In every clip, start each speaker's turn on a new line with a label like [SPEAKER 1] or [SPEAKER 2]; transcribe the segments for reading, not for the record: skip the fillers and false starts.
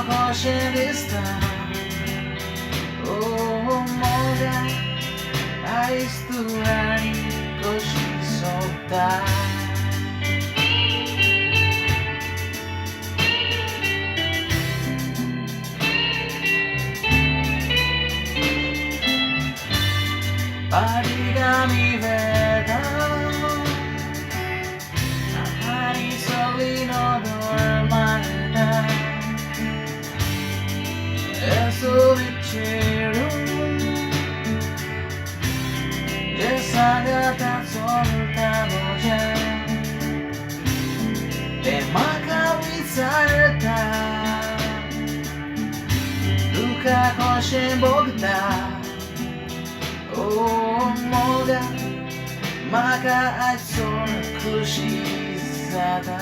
[SPEAKER 1] caution this time. Oh, moga ais Tuhan kau sota. Parigami veda Hari solino dormanda Eso viceru Desagata soltano ya De makawitsarta Duka koshen bogda Oh, moga maka aitsor kushizada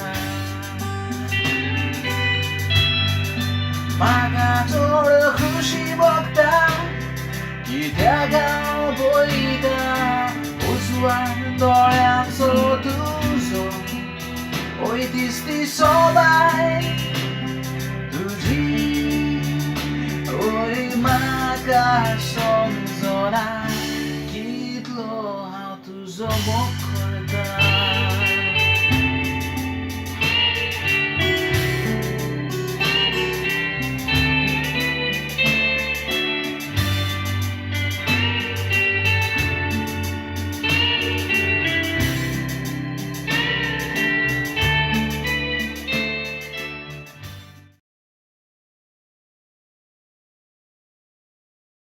[SPEAKER 1] Maka tor kushi bokta Kidaga boida Usuan doryam so tuzo Oi tisti sobai Tuji Oi maka sonzora How to zomo